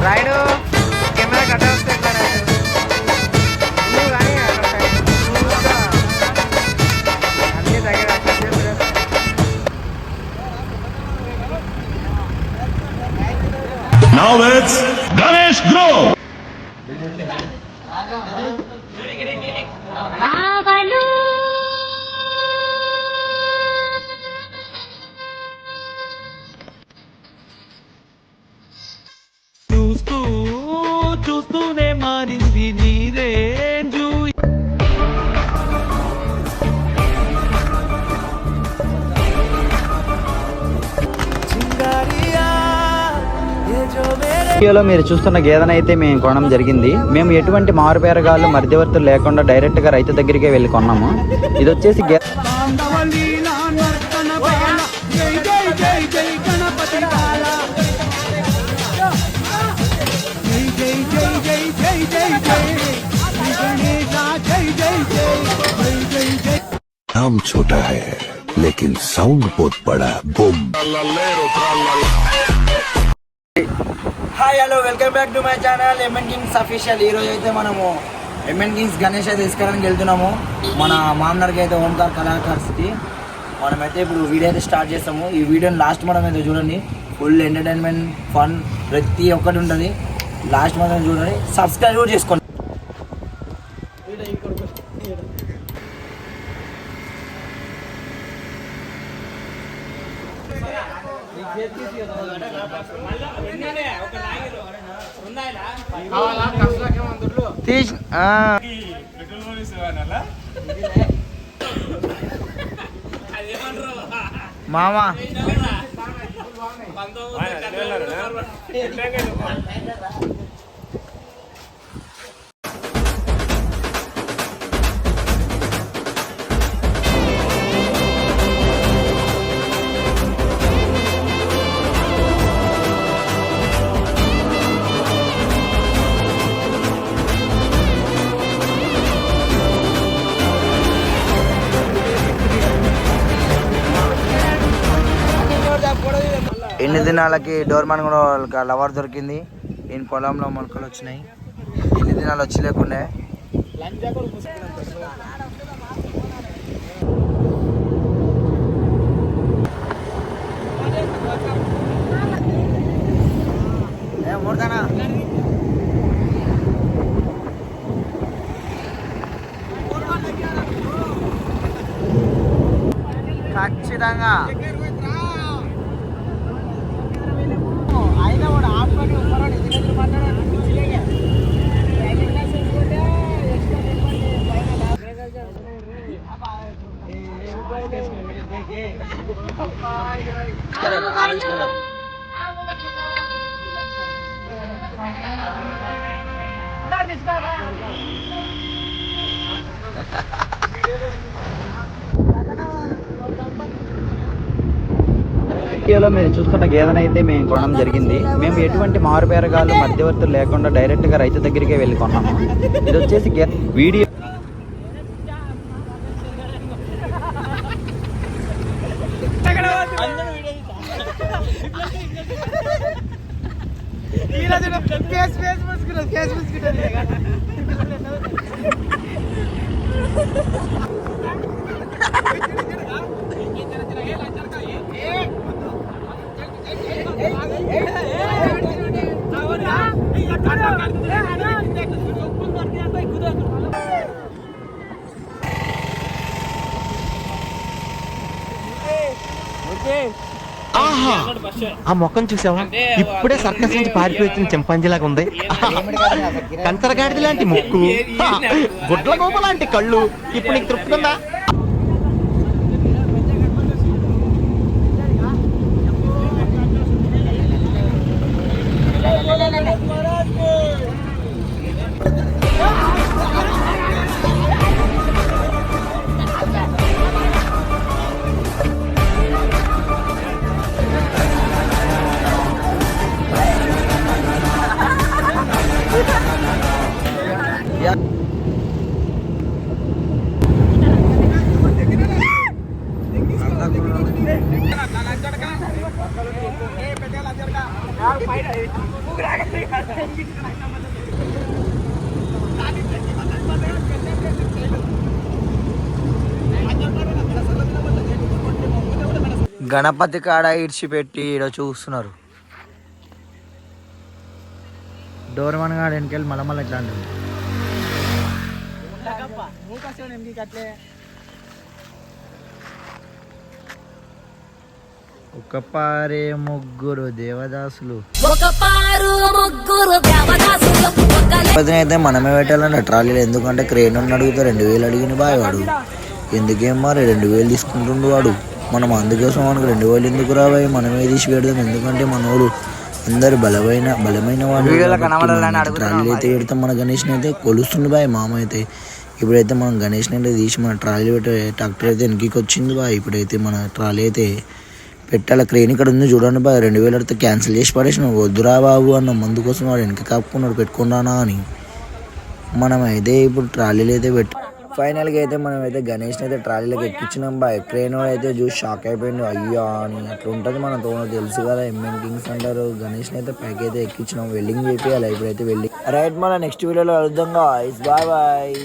Rayudu camera కట్ట వస్తాయి నువ్వు కానీ అన్నీ దగ్గర Now it's Ganesh Grow. చూస్తూనే మారింది నీరే వీడియోలో మీరు చూస్తున్న గేదెనైతే మేము కొనడం జరిగింది. మేము ఎటువంటి మారుపేరగాళ్ళు మధ్యవర్తులు లేకుండా డైరెక్ట్ గా రైతు దగ్గరికే వెళ్ళి కొన్నాము. ఇది వచ్చేసి नाम छोटा है लेकिन साउंड बहुत बड़ा boom. Hi hello welcome back to my channel MN kings official. ఈరోజు అయితే మనము ఎంఎన్ కింగ్స్ గణేష్ అయితే తీసుకురావడానికి వెళ్తున్నాము. మన మామనర్కి అయితే ఓంకార్ కళాకార్స్కి మనమైతే ఇప్పుడు వీడియో అయితే స్టార్ట్ చేస్తాము. ఈ వీడియోని లాస్ట్ మనం అయితే చూడండి. ఫుల్ ఎంటర్టైన్మెంట్ ఫన్ ప్రతి ఒక్కటి ఉంటుంది. లాస్ట్ మనం చూడండి, సబ్స్క్రైబ్ కూడా చేసుకోండి. మామా ఎన్ని దినాలకి డోర్మాన్ కూడా లవర్ దొరికింది. ఈయన పొలంలో మొలకలు వచ్చినాయి. ఎన్ని దినాలు వచ్చి లేకుండే ఖచ్చితంగా వీడియోలో మీరు చూస్తున్న గేదెనైతే మేము కొనడం జరిగింది. మేము ఎటువంటి మారుపేరగాళ్ళు మధ్యవర్తులు లేకుండా డైరెక్ట్ గా రైతు దగ్గరికే వెళ్ళి కొన్నాము. ఇది వచ్చేసి వీడియో ఆ మొక్కను చూసావా? ఇప్పుడే సర్కస్ నుంచి పారిపోయి వచ్చిన చింపాంజీలాగా ఉంది. కంచరగాడిది లాంటి ముక్కు, గుడ్ల గోప లాంటి కళ్ళు. ఇప్పుడు నీకు తృప్తుందా? గణపతి కాడ ఇడిచిపెట్టి ఈడ చూస్తున్నారు. డోర్మన్ గాడు వెనకెళ్ళి మళ్ళీ ఇట్లా అంటుంది. ఒక పారే ముగ్గురు దేవదాసులు అయితే మనమే పెట్టాలంటే ట్రాలీలు. ఎందుకంటే క్రేన్ అని అడుగుతా 2000 అడిగిన బాయ్ వాడు. ఎందుకేం మరి 2000 తీసుకుంటుండు వాడు. మనం అందుకోసం మనకు 2000 ఎందుకు రాబాయి, మనమే తీసి పెడదాం. ఎందుకంటే మనోడు అందరు బలమైన వాడు. ట్రాలీలు అయితే పెడతాం. మన గణేష్ని అయితే కొలుస్తుంది బాయ్ మామ అయితే. ఇప్పుడైతే మనం గణేష్ని అయితే తీసి మన ట్రాలీ పెట్టే ట్రాక్టర్ అయితే వెనక్కి వచ్చింది బాయ్. ఇప్పుడైతే మన ట్రాలీ అయితే పెట్టాలి. క్రేన్ ఇక్కడ ఉంది చూడండి బాయ్. 2000 అడితే క్యాన్సిల్ చేసి పడేసిన. వద్దురా బాబు అన్న మందు కోసం వాడు వెనక కాపుకున్నాడు పెట్టుకున్నానా అని. మనమైతే ఇప్పుడు ట్రాలీలు అయితే ఫైనల్గా అయితే మనం అయితే గణేష్ని అయితే ట్రాలీలోకి ఎక్కించినాం బాయ్. క్రేన్ అయితే చూసి షాక్ అయిపోయింది. అయ్యా అని అట్లా ఉంటుంది మనతో తెలుసు కదా. ఎంఎన్ కింగ్స్ అంటారు. గణేష్ని అయితే పైకి అయితే ఎక్కించినాం. వెల్డింగ్ చేయాలి ఇప్పుడైతే వెల్డింగ్. రైట్ మన నెక్స్ట్ వీడియోలో కలుద్దాం. Bye bye.